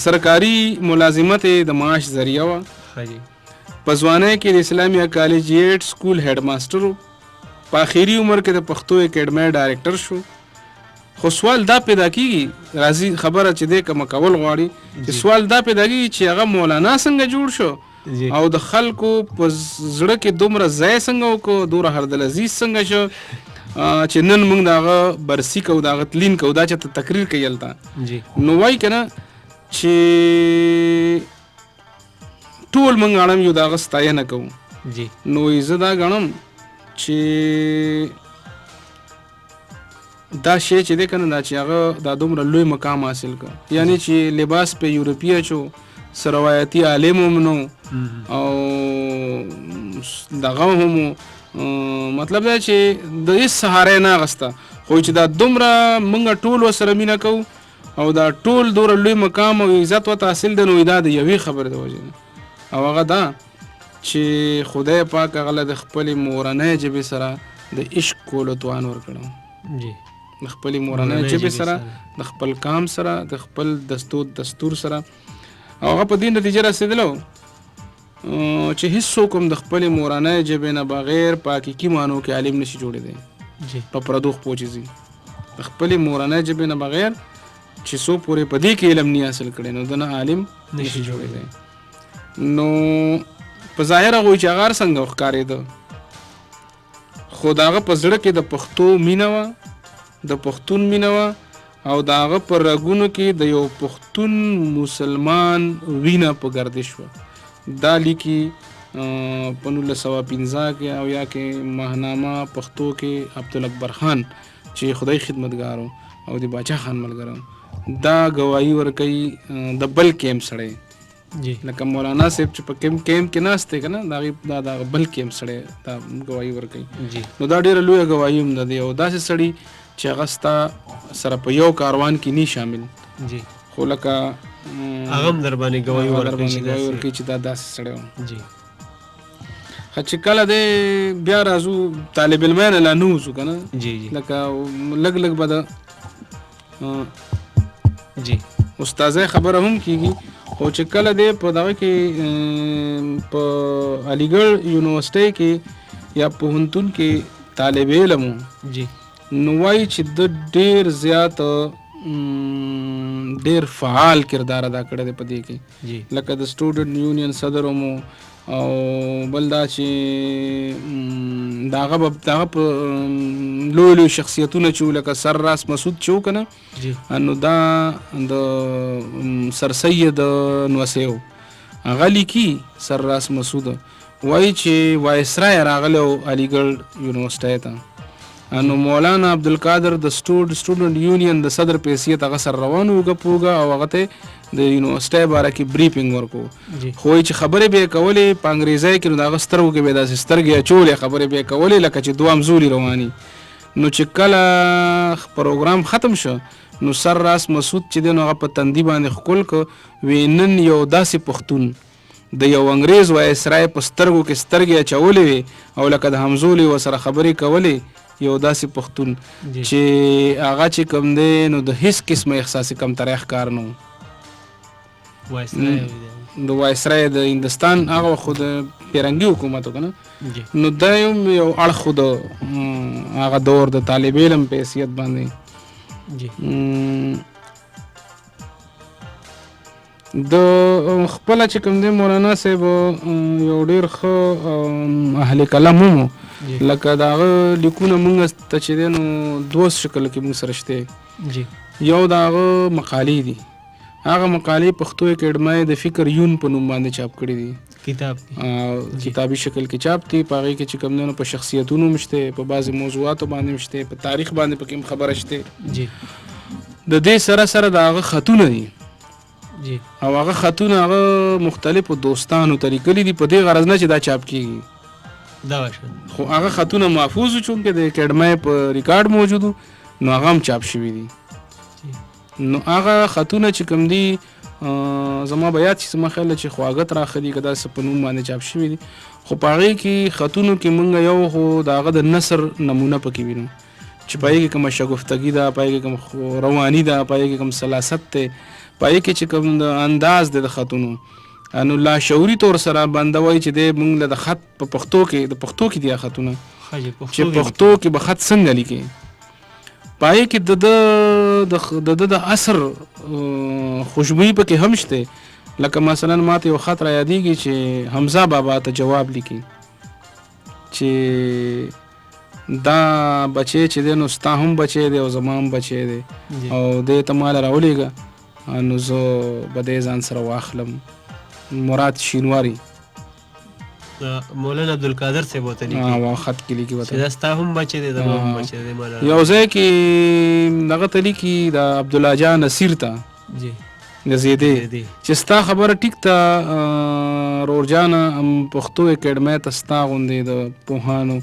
سرکاري ملازمت د معاش ذریعہ وه. په ځوانۍ کې د اسلامیه کالجیټ سکول هیډ ماسټر و. په آخري عمر کې د پښتو اکیډمۍ ډایرکټر شو. خو سوال دا پیدا کېږي، راځي خبره چې دی کومه کول غواړي، چې سوال دا پیدا کېږي چې هغه مولانا څنګه جوړ شو او د خلکو په زړه کې دومره ځای څنګه وکړو، دومره حردالعزیز څنګه شو چې نن موږ د هغه بررسي کوو، د هغه تلین کوو، دا چې ته تقریر کوي هلته. نو وایي که نه چې ټول موږ اړم یو د هغه ستاینه کوو. نو زه دا ګڼم چې دا شی چې دی که نه دا چې هغه دا دومره لوی مقام حاصل کړ، یعنی چې لباس په یورپي اچو، روایتي عالم هم نو او دغه هم مطلب دا چې د هېڅ سهاره یې نه اخسته، خو چې دا دومره موږ ټول ورسره مینه کوو او دا ټول دومره لوی مقام او عزت ورته حاصل دی، نو دا د یوې خبرې د وجې نه، او هغه دا چې خدای پاک هغه له د خپلې مورنۍ ژبې سره د عشق کولو توان ورکړی، د خپلې مورنۍ ژبې سره، د خپل قام سره، د خپل دستور سره، او هغه په دې نتیجه رسېدلی چې هېڅوک هم د خپلې مورنۍ ژبې نه بغیر په حقیقي معنو کې عالم نشي جوړېدی، په پردو خپو چې ځي د خپلې مورنۍ ژبې نه بغیر چې څو پورې په دې کې علم نه حاصل کړی نو د نه عالم نشي جوړېدی. نو په ظاهر هغوی چې هغه هر څنګه ښکارېده، خو د هغه په زړه کې د پښتو مینه وه، د پښتون مینه وه، او د هغه په رګونو کې د یو پښتون مسلمان وینه په گردش وه. دا لیکي په 1915 کې او یا کې ماهنامه پښتو کې عبدالاکبر خان چې خدای خدمتګار او د باچا خان ملګری دا گواهی ورکوي د بل کیمپ سړی، لکه مولانا صاحب چې په کیمپ کې ناست دی که نه، دا بل کیمپ سړی دا گواهی ورکوي. نو دا ډېره لویه گواهي هم ده دی، او داسې سړي چې هغه ستا سره په یو کاروان کې نی شامل، خو لکه هغه هم در باندې گواهي ورکوي چې دا داسې سړی و. چې کله دی بیا راځو طالب علمان لا نه وځو که نه، لکه لږ به د استاذۍ خبره هم کېږي، خو چې کله دی په دغه کې په علیګړ یونیورسټۍ کې یا پوهنتون کې طالب علم و، نو وایي چې د ډېر زیات ډېر فعال کردار ادا کړی دی په دې کې، لکه د سټوډنټ یونین صدر هم او بل دا چې د هغه په لوی لوی شخصیتونه چې لکه سر راس مسعود چې و که نه، نو دا د سر سید نوسی و، هغه لیکي سر راس مسعود وایي چې وایسرای راغلی و علیګړ یونیورسټۍ ته، نو مولانا عبدالقادر د سټوډنټ یونین د صدر په حیثیت هغه سره روان و پوګه، او هغه ته د یونیورسټۍ باره کې بریفینګ ورکو، خو چې خبرې به یې کولې په انګریزۍ کې، نو د هغه سترګو کې به یې داسې سترګې اچولې، خبرې به یې کولې لکه چې دوه همزولي رواني. نو چې کله پروګرام ختم شو، نو سر راس مسعود چې دی نو هغه په تندي باندې ښکل که وی نن یو داسې پښتون د یو انګریز وایسرای په سترګو کې سترګې اچولې وې او لکه د همزولي ورسره خبرې کولې، یو داسې پښتون چې هغه چې کوم دی نو د هیڅ قسمه احساسي کمتری ښکار نه و. د وایسرای د هندوستان هغه خو د پیرنګي حکومت و که نه، نو دا یو اړخ خو د هغه دور د طالب علم په حیثیت باندې. د خپله چې کوم دی مولانا صاحب یو ډېر ښه اهل کلام هم و، لکه د هغه لیکونه موږ ته چې دی نو دوه شکل کې موږ سره شته، یو د هغه مقالې دي، هغه مقالې پښتو اکیډمۍ د فکر یون په نوم باندې چاپ کړي دي، کتابي شکل کې چاپ دي، په هغې کې چې کوم دی نو په شخصیتونو هم شته، په بعضې موضوعاتو باندې هم شته، په تاریخ باندې پکې هم خبره شته. د دې سره سره د هغه خطونه دي، او هغه خطونه هغه مختلفو دوستانو ته لیکلي دي، په دې غرض نه چې دا چاپ کېږي، خو هغه خطونه محفوظ و، چونکې د اکیډمۍ په ریکارډ موجود و، نو هغه هم چاپ شوي دي. نو هغه خطونه چې کوم دي زما به یاد شي، زما خیال چې خواږت راخلي که داسې په نوم باندې چاپ شوي دي، خو په هغې کې خطونو کې موږ یو خو د هغه د نثر نمونه پکې وینو چې په هغې کې کومه شګفتګي ده، په هغې کې کوم رواني ده، په هغې کې کوم سلاست دی، پای کې چې کوم د انداز د خطونو انو لا شعوري طور سره بندوي چې د مونږ د خط په پښتو کې دی خطونه چې پښتو کې به خط څنګه لیکي پای کې د اثر خوشبوئی پکې هم شته لکه مثلا ماته یو خط را یادېږي چې حمزه بابا ته جواب لیکي چې دا بچی چې دی نو ستا هم بچی دی او زما هم بچی دی او دې ته مال راولېږه نو زه به دې ځان سره واخلم مراد شینواری مولانا عبدالقادر صاحب ورته لیکي خط کې لیکي چې دا ستا هم بچی دی زما هم بچی دی یو ځای کې دغه ته لیکي د عبدالله جان نصیر ته جی غزیدې چې ستا خبره ټیک ته رورجانه پښتو اکیډمۍ ته ستا غوندې د پوهانو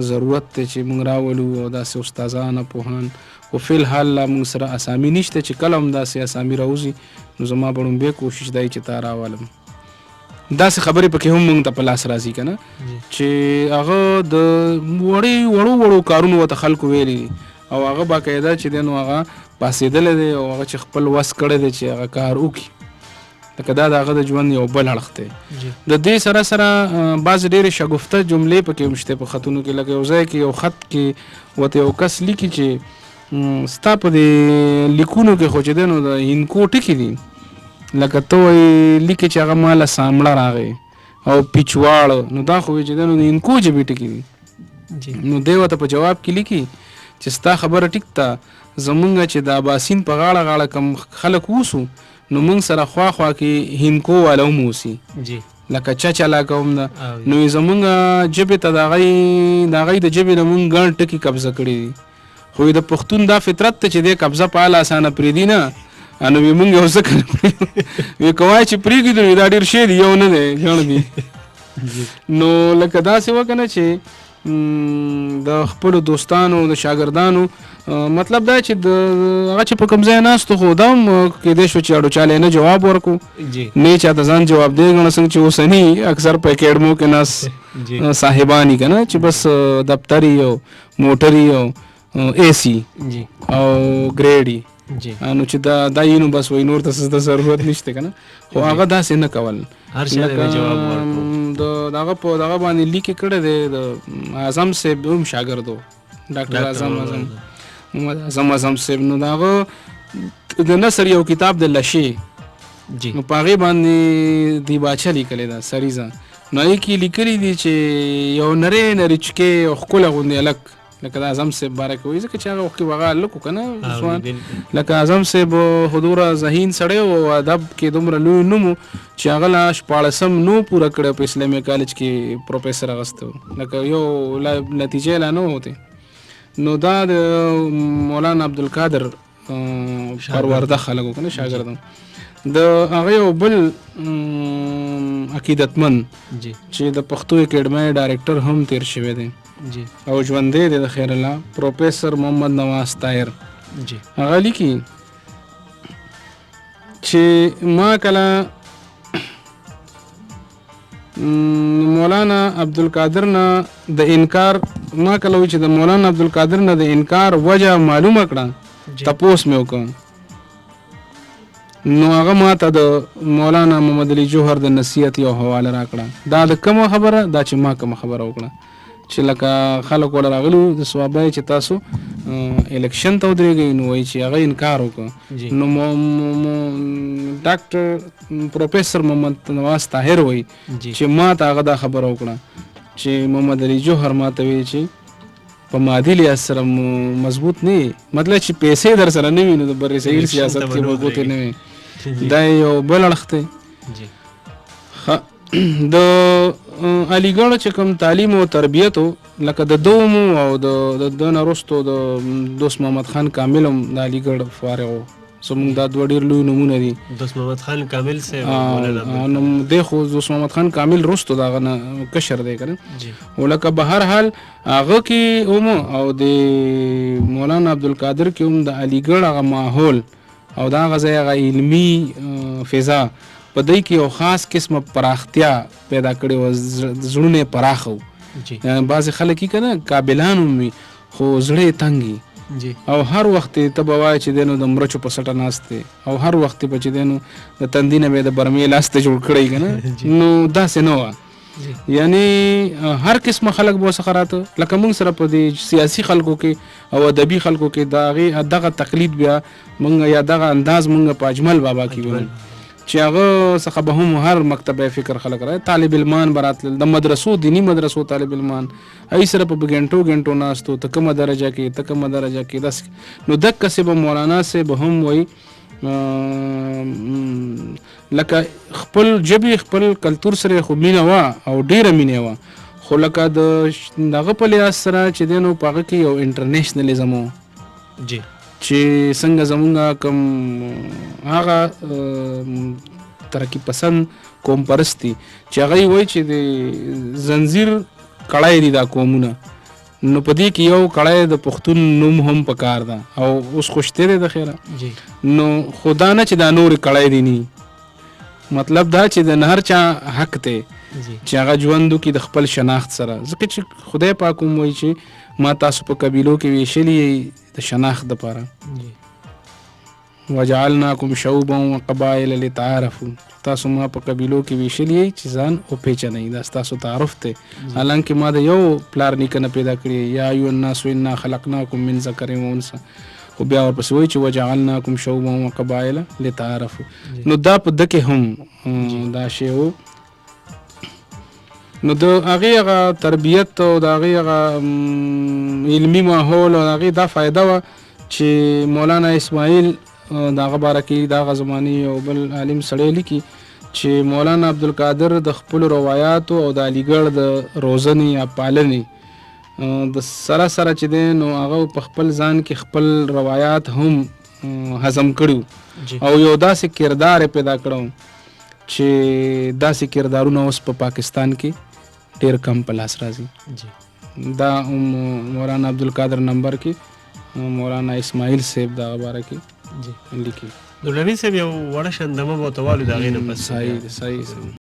ضرورت دی چې موږ راولو او داسې استادان پوهان خو فی الحال لا موږ سره اسامي نشته چې کله هم داسې اسامي راوځي نو زما به لومبی کوشش دی چې تا راولم داسې خبرې پکې هم موږ ته په لاس راځي که نه چې هغه د وړو کارونو ورته خلکو ویلي دي او هغه باقاعده چې دی نو هغه پاسېدلی دی او هغه چې خپل وس کړی دی چې هغه کار وکړي لکه دا د هغه د ژوند یو بل اړخ دی د دې سره سره بعضې ډېرې شګفته جملې پکې هم شته په خطونو کې لکه یو ځای کې یو خط کې ورته یو کس لیکي چې ستا په دې لیکونو کې خو چې دی نو د هندکو ټکي دي لکه ته وایي لیکي چې هغه ماله سامړه راغی او پیچواړ نو دا خو چې دی نو د هندکو ژبې ټکي دي نو دی ورته په جواب کې لیکي چې ستا خبره ټیک ته زمونږ چې د اباسین په غاړه غاړه کم خلک اوسو نو موږ سره خوا کې هندکو والا هم اوسي لکه چچا علاقه هم ده نو زمونږ ژبې ته د هغوی د ژبې نه مونږ ګڼ ټکي قبضه کړي دي خو د پښتون دا فطرت ته چې دی قبضه په اله اسانه پرېږدي نه نو وی مونږ یو څه کړو وی کوای چې پرېږدو نو دا ډېر شی دی یو نه دی ګڼ دي نو لکه داسې وکړه چې د خپلو دوستانو د شاګردانو مطلب دا چې هغه چې په کوم ځای ناستو خو دا هم کېدای شو چې اړو چاله نه جواب ورکړو نه چاته ځان جواب دی ګڼه څنګه چې اوسني اکثر په اکیډمو کې ناست صاحبان که نه چې بس دفتري او موټري او AC او ګریډي نو چې دا یې نو بس وایي نور ته د ضرورت نشته که نه خو هغه داسې نه کول د هغه په دغه باندې لیکې کړی دی د اعظم صاحب هم شاګرد و ډاکټر اعظم صاحب نو د هغه د نثر یو کتاب د لشې نو په هغې باندې دیباچه لیکلی ده سریزه نو هغې کې لیکلي دي چې یو نری چکې او ښکلی غوندې هلک لکه د اعظم صاحب باره کې وایي ځکه چې هغه وخت کې هغه هلک و که نه لکه اعظم صاحب حضوره ذهین سړی و ادب کې دومره لوی نوم و چې هغه لا 14 نو پوره کړی په اسلامي کالج کې پروفیسر اخیستی و لکه یو نتیجې لا نه وتې نو دا د مولانا عبدالقادر پرورده خلک و که نه شاګرد د هغه یو بل عقیدتمند چې د پښتو اکیډمۍ ډایرکټر هم تیر شوی دی او ژوندی دی د خیر الله پروفیسر محمد نواز طاهر هغه لیکي چې ما کله مولانا عبدالقادر نه د انکار ما کله وی چې د مولانا عبدالقادر نه د انکار وجه معلومه کړه تپوس مې وکړ نو هغه ما ته د مولانا محمد علي جوهر د نصیحت یو حواله راکړه دا د کومه خبره دا چې ما کومه خبره وکړه چې لکه خلک ولا راغلو د سوابای چې تاسو الیکشن ته ودرېږئ نو وایي چې هغه انکار وکړه نو ډاکټر پروفیسر محمد نواز طاهر وایي چې ما ته هغه دا خبره وکړه چې محمد علي جوهر ما ته وایي چې په مادي لحاظ سره مضبوط نه مطلب چې پیسې در سره نه وي نو د بر صغیر سیاست کې مضبوط نه وي دا یو بل اړخ دی د علیګړ چې کوم تعلیم او تربیت لکه د دوم او د دونه وروستو د دوست محمد خان کامل هم د علیګړ فارغ و زموږ دا دوه ډېر لوی نومونه دي دوست محمد خان کامل صاحب دی خو دوست محمد خان کامل وروستو د هغه نه کشر دی که نه او لکه به هر حال هغه کې هم او د مولانا عبدالقادر کې هم د علیګړ هغه ماحول او د هغه ځای هغه علمي فضا په دې کې یو خاص قسمه پراختیا پیدا کړې وه زړونه یې پراخه و بعضې خلک یې که نه قابلان هم وي خو زړه یې تنګ وي جی او هر وخت ته به وایې چې دی نو د مرچو په سټه ناست دی او هر وخت به چې دی نو د تندي نه به یې د برمې لاس ته جوړ کړی که نه نو داسې نه وه یعنی هر قسمه خلک به ورڅخه راته لکه موږ سره په دې سیاسي خلکو کې او ادبي خلکو کې د هغې دغه تقلید بیا موږ یا دغه انداز موږ په اجمل بابا کې وینو چې هغه څخه به هم هر مکتبه فکر خلک راځي طالب علمان به راتلل د مدرسو دیني مدرسو طالب علمان هغې سره په ګنټو ګنټو ناستو ته کومه درجه کې ته کومه درجه کې داسې نو دقسې به مولانا صاحب هم وایي لکه خپل ژبې خپل کلتور سره خو مینه وه او ډیره مینه وه خو لکه د دغه په لحاظ سره چې دی نو په هغه کې یو انټرنیشنلزم و جی چې څنګه زمونږ کوم هغه ترقي پسند قوم پرست دي چې هغوی وایي چې د زنځیر کړی دي دا قومونه نو په دې کې یو کړی د پښتون نوم هم پکار ده او اوس خو شته دی د خیره نو خو دا نه چې دا نورې کړی دي ني مطلب دا چې د هر چا حق دی چې هغه ژوند وکړي د خپل شناخت سره ځکه چې خدای پاک هم وایي چې ما تاسو په قبیلو کې ویشلي د شناخت دپاره وجعلناکم شعوبا وقبایل لتعارفوا تاسو ما په قبیلو کې ویشلي چې ځان وپېژنئ دا ستاسو تعارف دی حالانکه ما د یو پلار نیکه نه پیدا کړي یا ایها الناس انا خلقناکم من ذکر و انثى خو بیا ورپسې وایي چې وجعلناکم شعوبا وقبایل لتعارفوا نو دا په ده کې هم دا شی و نو د هغې هغه تربیت او د هغې هغه علمي ماحول او د هغې دا فایده وه چې مولانا اسماعیل د هغه باره کې د هغه زمانې یو بل عالم سړی لیکي چې مولانا عبدالقادر د خپلو روایاتو او د علیګړ د روزنې یا پالنې د سره سره چې دی نو هغه په خپل ځان کې خپل روایات هم هضم کړي او یو داسې کردار پیدا کړو چې داسې کردارونه اوس په پاکستان کې ډېر کم په لاس راځي دا مولانا عبدالقادر نمبر کې مولانا اسماعیل صاحب دغه باره کې لیکي نورالامین صاحب یو وړه شندمه به ورته والو د هغې نه پس صحیح